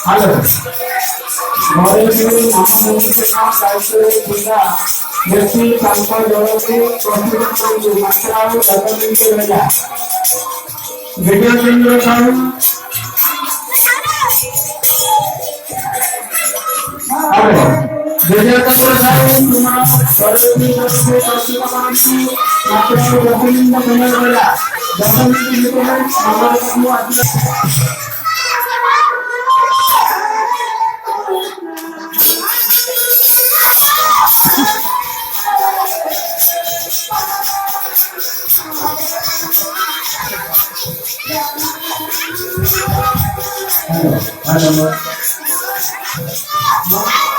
Hello মহাদেবের মহামন্ত্রণা দায়িত্বরা ব্যক্তি সংখ্যা জগতে প্রস্তুত মাত্রাও ততদিকে বেলা ভিডিও কেন্দ্র সাউ হ্যালো ভিডিও কেন্দ্র সাউ তোমার সরস্বতী জগতে প্রস্তুত মানুষ মাত্রাও ততদিকে বেলা দশমিকে মঙ্গলকর্ম আছে Hello.